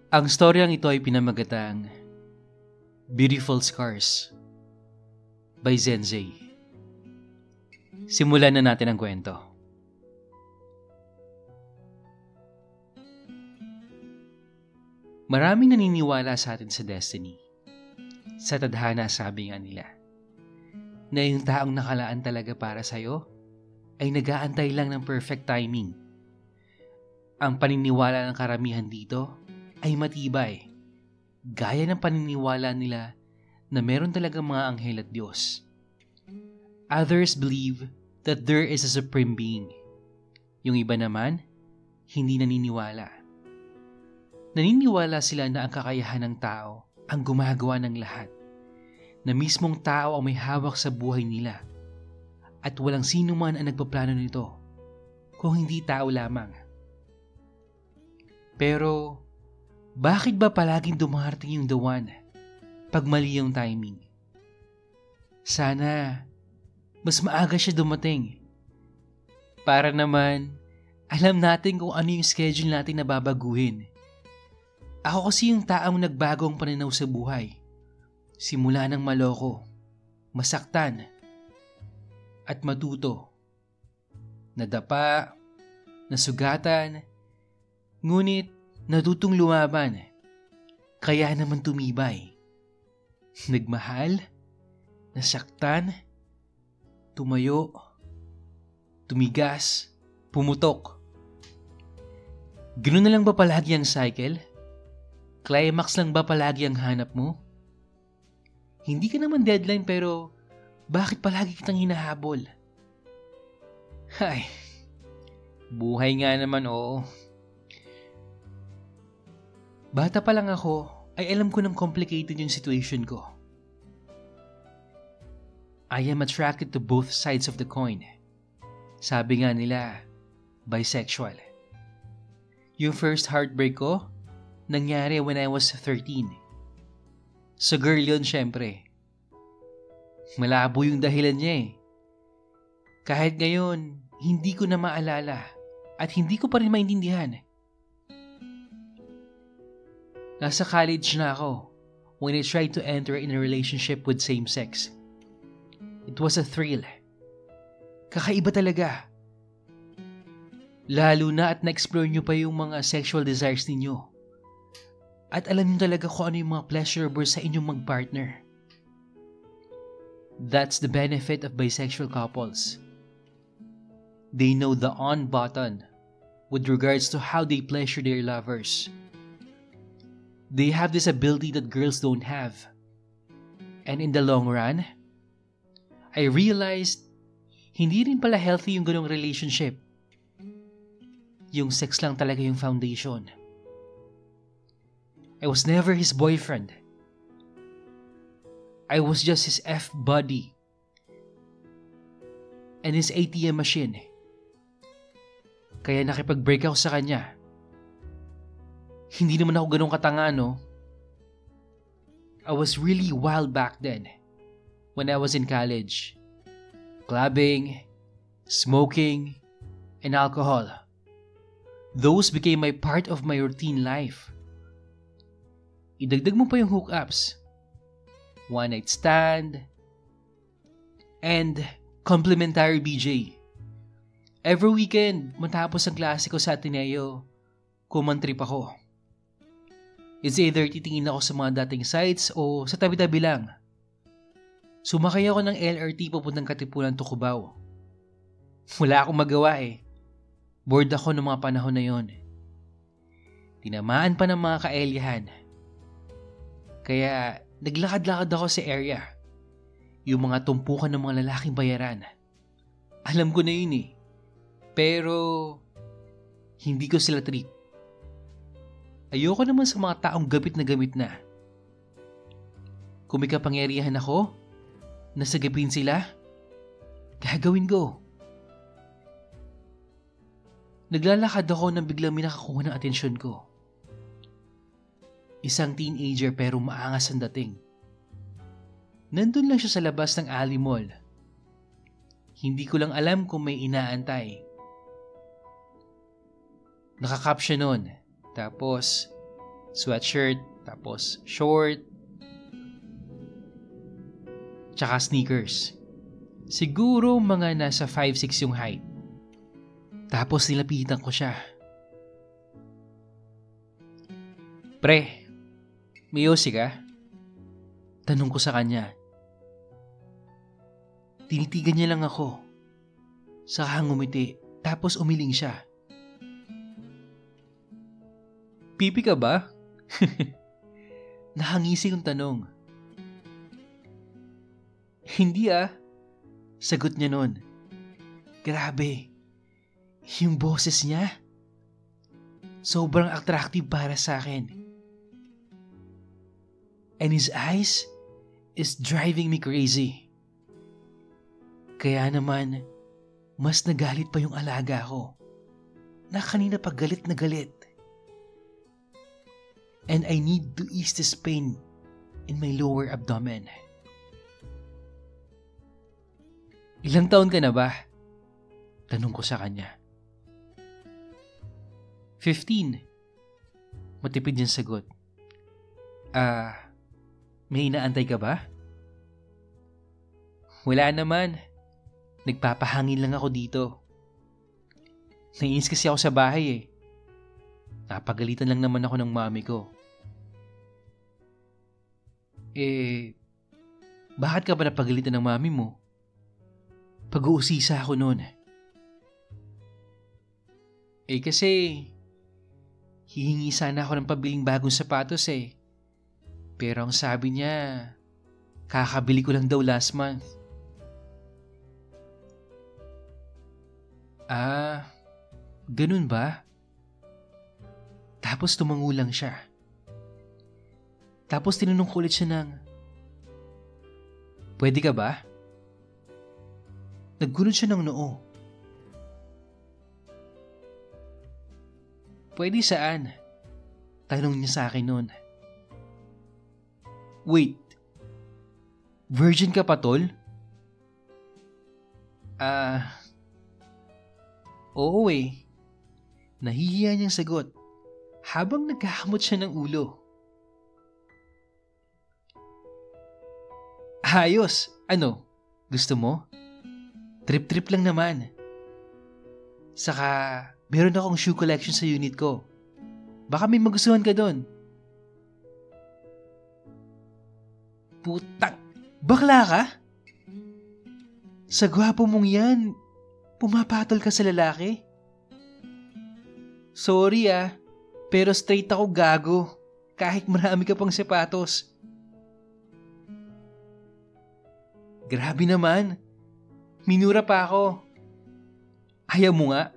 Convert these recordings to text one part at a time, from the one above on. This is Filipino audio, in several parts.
Ang storyang ito ay pinamagatang Beautiful Scars by Zenzei. Simulan na natin ang kwento. Maraming naniniwala sa atin sa destiny. Sa tadhana, sabi nga nila, na yung taong nakalaan talaga para sa'yo ay nag-aantay lang ng perfect timing. Ang paniniwala ng karamihan dito ay matibay, gaya ng paniniwala nila na meron talagang mga anghel at Diyos. Others believe that there is a supreme being. Yung iba naman, hindi naniniwala. Naniniwala sila na ang kakayahan ng tao ang gumagawa ng lahat, na mismong tao ang may hawak sa buhay nila, at walang sino man ang nagpaplano nito, kung hindi tao lamang. Pero, bakit ba palaging dumarating yung the one pag mali yung timing? Sana, mas maaga siya dumating. Para naman, alam natin kung ano yung schedule natin na babaguhin. Ako kasi yung taong nagbago ang pananaw sa buhay. Simula ng maloko, masaktan, at matuto. Nadapa, nasugatan, ngunit natutong lumaban. Kaya naman tumibay. Nagmahal, nasaktan, tumayo, tumigas, pumutok. Ganoon na lang ba palagi ang cycle? Climax lang ba palagi ang hanap mo? Hindi ka naman deadline pero bakit palagi kitang hinahabol? Hay, buhay nga naman, oo. Bata pa lang ako ay alam ko ng complicated yung situation ko. I am attracted to both sides of the coin. Sabi nga nila, bisexual. Yung first heartbreak ko, nangyari when I was 13. Sa girl yun, syempre. Malabo yung dahilan niya eh. Kahit ngayon, hindi ko na maalala at hindi ko pa rin maintindihan. Nasa college na ako when I tried to enter in a relationship with same-sex. It was a thrill. Kakaiba talaga. Lalo na at na-explore nyo pa yung mga sexual desires ninyo. At alam nyo talaga kung ano yung mga pleasurables sa inyong mag-partner. That's the benefit of bisexual couples. They know the on button with regards to how they pleasure their lovers. They have this ability that girls don't have. And in the long run, I realized hindi rin pala healthy yung ganong relationship. Yung sex lang talaga yung foundation. I was never his boyfriend. I was just his F-buddy and his ATM machine. Kaya nakipag-break ako sa kanya. Hindi naman ako ganun katanga, no? I was really wild back then when I was in college. Clubbing, smoking, and alcohol. Those became my part of my routine life. Idagdag mo pa yung hookups, one night stand, and complimentary BJ. Every weekend, matapos ang klase ko sa Ateneo, kumantrip ako. It's either titingin ako sa mga dating sites o sa tabi-tabi lang. Sumakay ako ng LRT papuntang Katipunan to Cubao. Wala akong magawa eh. Bored ako ng mga panahon na yon. Tinamaan pa ng mga kaelyahan. Kaya naglakad-lakad ako sa area. Yung mga tumpukan ng mga lalaking bayaran. Alam ko na yun eh. Pero hindi ko sila trip. Ayoko naman sa mga taong gamit na. Kung may kapangyarihan ako, nasagapin sila, gagawin ko. Naglalakad ako nang biglang may nakakuha ng atensyon ko. Isang teenager pero maangas ang dating. Nandun lang siya sa labas ng alley mall. Hindi ko lang alam kung may inaantay. Nakakap siya nun. Tapos, sweatshirt, tapos short, tsaka sneakers. Siguro mga nasa 5'6" yung height. Tapos nilapitan ko siya. Pre, may yosi ka? Tanong ko sa kanya. Tinitigan niya lang ako. Saka ngumiti, tapos umiling siya. Pipi ka ba? Nahangisi yung tanong. Hindi Sagot niya nun. Grabe. Yung boses niya. Sobrang attractive para sa akin. And his eyes is driving me crazy. Kaya naman, mas nagalit pa yung alaga ko. Na kanina pa galit na galit. And I need to ease this pain in my lower abdomen. Ilang taon ka na ba? Tanong ko sa kanya. 15. Matipid yung sagot. May inaantay ka ba? Wala naman. Nagpapahangin lang ako dito. Nainis kasi ako sa bahay Napagalitan lang naman ako ng mami ko. Bakit ka ba napagalitan ng mami mo? Pag-uusisa ako noon. Kasi hihingi sana ako ng pabiling bagong sapatos Pero ang sabi niya, kakabili ko lang daw last month. Ganun ba? Tapos tumango lang siya. Tapos tinanong ko ulit siya ng, pwede ka ba? Naggunod siya ng noo. Pwede saan? Tanong niya sa akin noon. Wait, virgin ka pa, tol? Oo Nahihiya niyang sagot habang nagkakamot siya ng ulo. Ayos, gusto mo? Trip-trip lang naman. Saka, meron akong shoe collection sa unit ko. Baka may magustuhan ka doon. Putang, bakla ka? Sa gwapo mong yan, pumapatol ka sa lalaki? Sorry pero straight ako gago kahit marami ka pang sapatos. Grabe naman. Minura pa ako. Ayaw mo nga?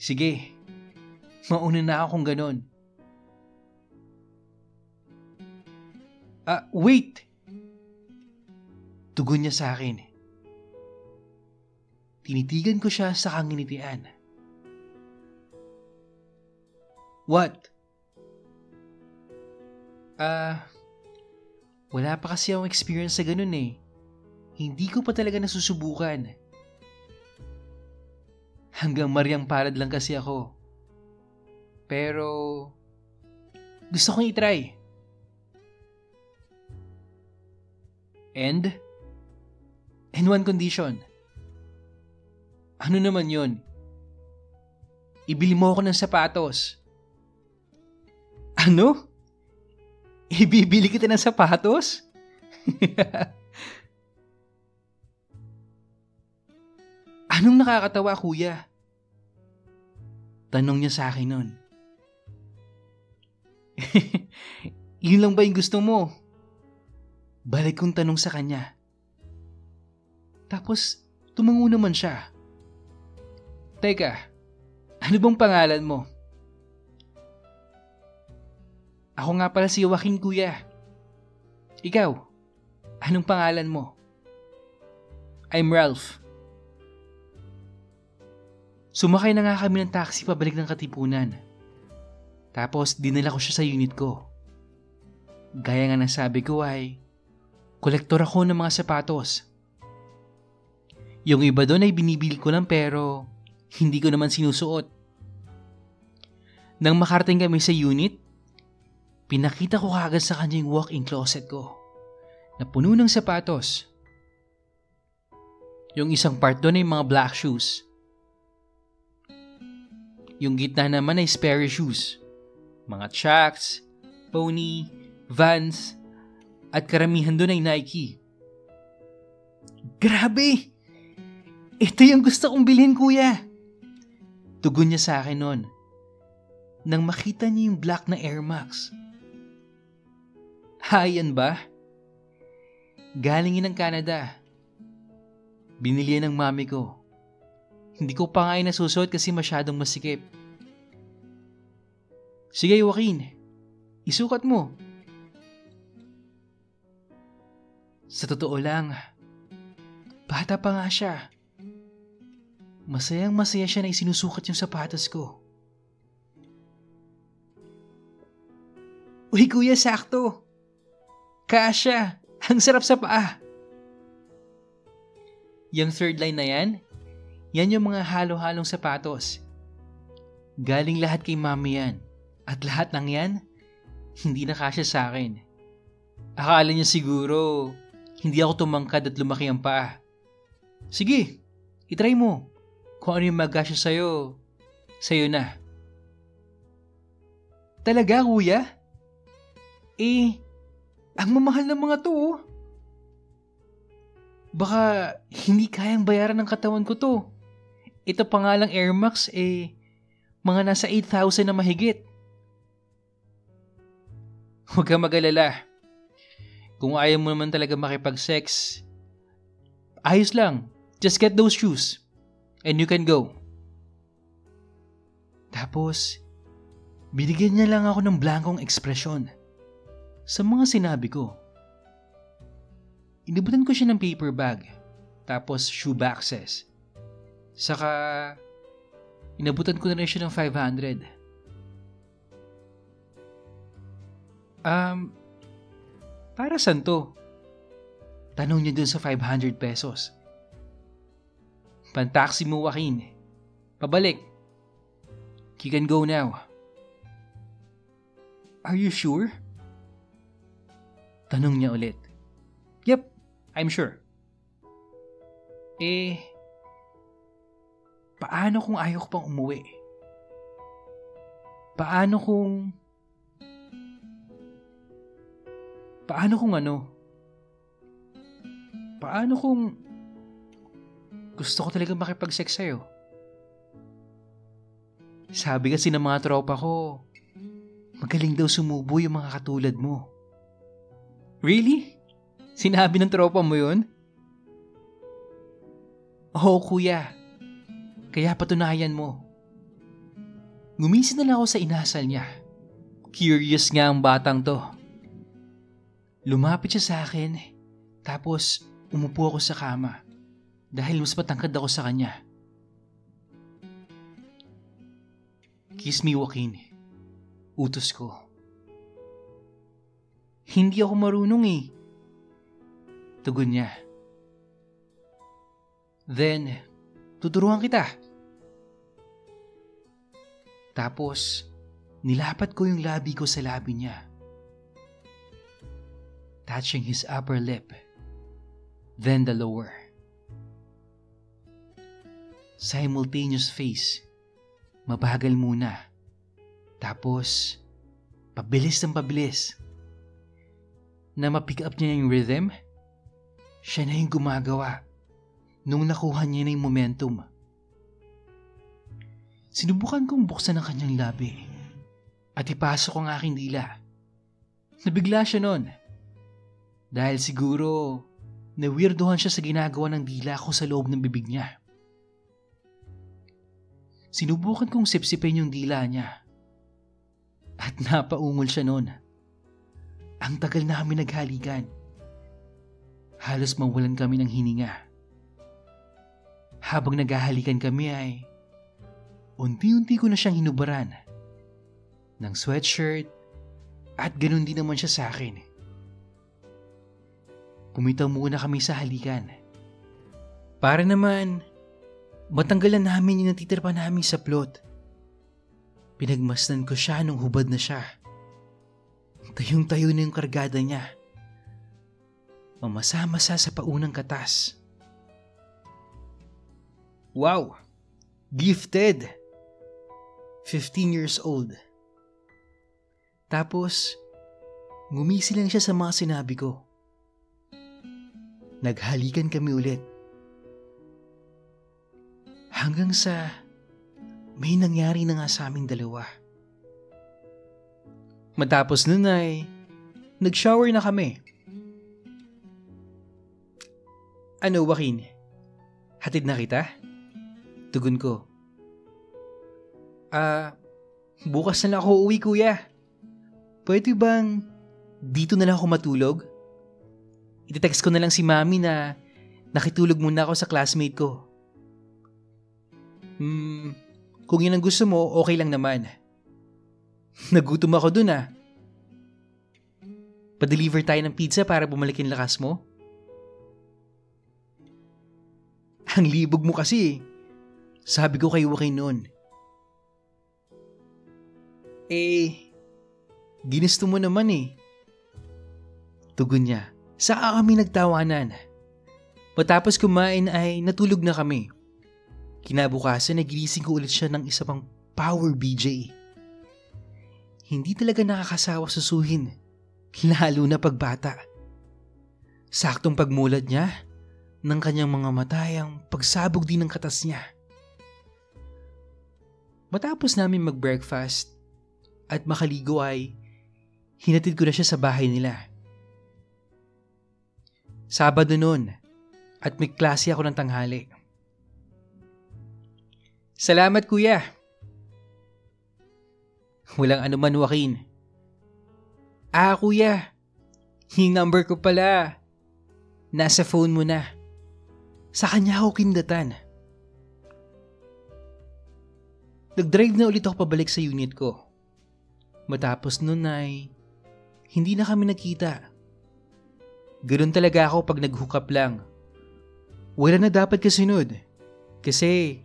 Sige, mauna na ako kung ganon. Wait! Tugon niya sa akin. Tinitigan ko siya sa kanginitian. What? Wala pa kasi akong experience sa ganun Hindi ko pa talaga nasusubukan. Hanggang Mariang Palad lang kasi ako. Pero, gusto kong itry. And one condition. Ano naman yon? Ibili mo ako ng sapatos. Ano? Ibibili kita ng sapatos? Anong nakakatawa, kuya? Tanong niya sa akin nun. Yun lang ba yung gusto mo? Balik kong tanong sa kanya. Tapos, tumango naman siya. Teka, ano bang pangalan mo? Ako nga pala si Joaquin, kuya. Ikaw, anong pangalan mo? I'm Ralph. Sumakay na nga kami ng taxi pabalik ng Katipunan. Tapos dinala ko siya sa unit ko. Gaya nga ng sabi ko ay, kolektor ako ng mga sapatos. Yung iba doon ay binibili ko lang pero hindi ko naman sinusuot. Nang makarating kami sa unit, Pinakita ko kagad sa kanya yung walk-in closet ko na puno ng sapatos. Yung isang part doon ay mga black shoes. Yung gitna naman ay Sperry shoes. Mga Chucks, Pony, Vans, at karamihan doon ay Nike. Grabe! Ito yung gusto kong bilhin, kuya. Tugon niya sa akin noon nang makita niya yung black na Air Max. Yan ba? Galing yun ng Canada. Binili yan ng mami ko. Hindi ko pa nga yun nasusuot kasi masyadong masikip. Sige, Joaquin. Isukat mo. Sa totoo lang, bata pa nga siya. Masayang masaya siya na isinusukat yung sapatos ko. Uy, kuya, sakto. Kasya. Ang sarap sa paa. Yung third line na yan yung mga halo-halong sapatos. Galing lahat kay mami yan. At lahat ng yan, hindi na kasya sa akin. Akala niya siguro, hindi ako tumangkad at lumaki ang paa. Sige, itry mo. Kung ano yung magkasya sa'yo na. Talaga, kuya? Ang mamahal ng mga to. Baka hindi kayang bayaran ng katawan ko to. Ito pa nga lang Air Max, mga nasa 8,000 na mahigit. Huwag kang mag-alala. Kung ayaw mo naman talaga makipag-sex, ayos lang. Just get those shoes and you can go. Tapos, binigyan niya lang ako ng blankong ekspresyon sa mga sinabi ko. Inibutan ko siya ng paper bag, tapos shoe boxes. Saka, inabutan ko na rin siya ng 500. Para saan to? Tanong niya dun sa 500 pesos. Pantaksi mo, Joaquin. Pabalik. You can go now. Are you sure? Tanong niya ulit. Yep, I'm sure. Paano kung ayaw ko pang umuwi? Paano kung gusto ko talaga makipag-sex sa'yo? Sabi kasi ng mga tropa ko, magaling daw sumubo yung mga katulad mo. Really? Sinabi ng tropa mo yun? Oo, kuya. Kaya patunayan mo. Gumising na lang ako sa inasal niya. Curious nga ang batang to. Lumapit siya sa akin, tapos umupo ako sa kama dahil mas matangkad ako sa kanya. Kiss me, Joaquin. Utos ko. Hindi ako marunong Tugon niya. Then, tuturuan kita. Tapos, nilapat ko yung labi ko sa labi niya. Touching his upper lip, then the lower. Simultaneous phase. Mabagal muna. Tapos, pabilis ng pabilis. Na ma-pick up niya yung rhythm, siya na yung gumagawa nung nakuha niya na yung momentum. Sinubukan kong buksan ang kanyang labi at ipasok ang aking dila. Nabigla siya nun. Dahil siguro, na-weirdohan siya sa ginagawa ng dila ko sa loob ng bibig niya. Sinubukan kong sipsipin yung dila niya. At napaungol siya noon. Ang tagal namin naghalikan. Halos mawalan kami ng hininga. Habang naghahalikan kami ay unti-unti ko na siyang hinubaran ng sweatshirt at ganun din naman siya sa akin. Pumitaw muna kami sa halikan. Para naman matanggalan namin yung natitira pa namin sa plot. Pinagmasdan ko siya nung hubad na siya. Tayong-tayo na yung kargada niya. Mamasa-masa sa paunang katas. Wow! Gifted! 15 years old. Tapos, ngumisi lang siya sa mga sinabi ko. Naghalikan kami ulit. Hanggang sa may nangyari na nga sa aming dalawa. Matapos nun ay nag-shower na kami. Ano, Joaquin? Hatid na kita? Tugon ko. Bukas na lang ako uuwi, kuya. Pwede bang dito na lang ako matulog? Iti-text ko na lang si mami na nakitulog muna ako sa classmate ko. Kung yun ang gusto mo, okay lang naman. Nagutom ako dun Pa-deliver tayo ng pizza para bumalik yung lakas mo? Ang libog mo kasi. Sabi ko kay Joaquin noon. Ginusto mo naman Tugon niya. Saka kami nagtawanan. Matapos kumain ay natulog na kami. Kinabukasan nagigising ko ulit siya ng isa pang power BJ. Hindi talaga nakakasawa susuhin, lalo na pagbata. Saktong pagmulat niya ng kanyang mga mata ang pagsabog din ng katas niya. Matapos namin mag-breakfast at makaligo ay hinatid ko na siya sa bahay nila. Sabado noon at may klase ako ng tanghali. Salamat, kuya. Walang anuman, Joaquin. Kuya. Yung number ko pala. Nasa phone mo na. Sa kanya ako kindatan. Nag-drive na ulit ako pabalik sa unit ko. Matapos nun ay hindi na kami nakita. Ganun talaga ako pag nag-hook up lang. Wala na dapat kasunod. Kasi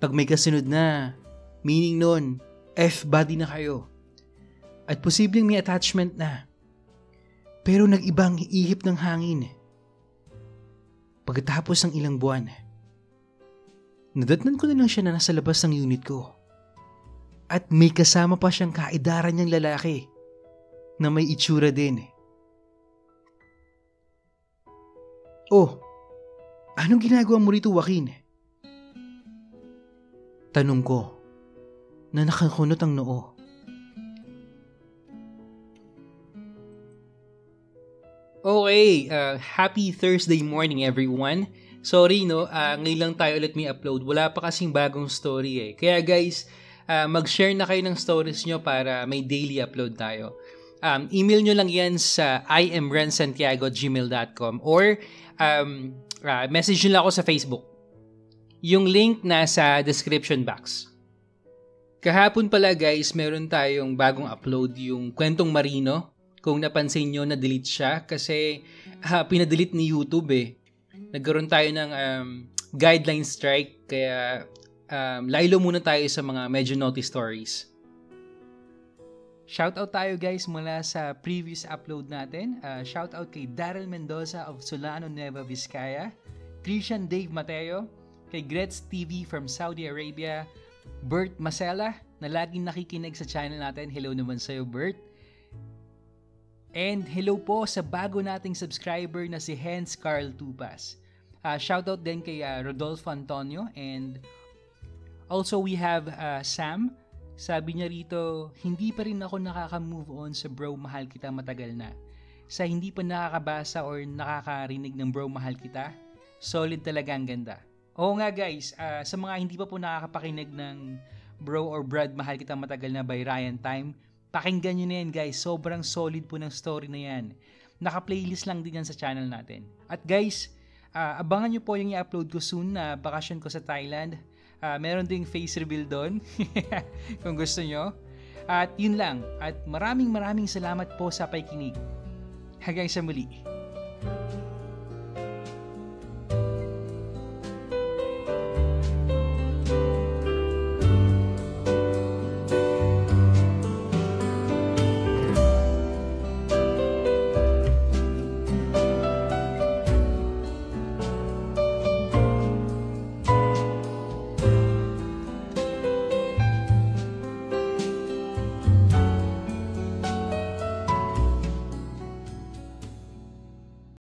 pag may kasunod na, meaning nun, F-body na kayo. At posibleng may attachment na. Pero nag-ibang ihip ng hangin. Pagkatapos ng ilang buwan, nadatnan ko na lang siya na nasa labas ng unit ko. At may kasama pa siyang kaedaran niyang lalaki na may itsura din. Oh, anong ginagawa mo rito, Joaquin? Tanong ko na nakakunot ang noo. Okay, happy Thursday morning everyone. Sorry ngayon lang tayo ulit may upload. Wala pa kasing bagong story Kaya guys, mag-share na kayo ng stories nyo para may daily upload tayo. Email nyo lang yan sa imrensantiago@gmail.com or message nyo lang ako sa Facebook. Yung link nasa description box. Kahapon pala guys, meron tayong bagong upload, yung Kwentong Marino. Kung napansin nyo, na-delete siya kasi pinadelete ni YouTube Nagkaroon tayo ng guideline strike kaya laylo muna tayo sa mga medyo naughty stories. Shoutout tayo guys mula sa previous upload natin. Shoutout kay Daryl Mendoza of Solano, Nueva Vizcaya, Christian Dave Mateo, kay Gretz TV from Saudi Arabia, Bert Masela na laging nakikinig sa channel natin. Hello naman sa'yo, Bert. And hello po sa bago nating subscriber na si Hens Carl Tupas. Shoutout din kay Rodolfo Antonio. And also we have Sam. Sabi niya rito, hindi pa rin ako nakaka-move on sa Bro Mahal Kita matagal na. Sa hindi pa nakakabasa or nakakarinig ng Bro Mahal Kita, solid talaga ang ganda. Oo nga guys, sa mga hindi pa po nakakapakinig ng Bro or Brad Mahal Kita matagal na by Ryan Time, pakinggan nyo na yan guys, sobrang solid po ng story na yan. Naka-playlist lang din yan sa channel natin. At guys, abangan nyo po yung i-upload ko soon na bakasyon ko sa Thailand. Meron ding face reveal doon, kung gusto nyo. At yun lang, at maraming salamat po sa pakikinig. Hanggang sa muli.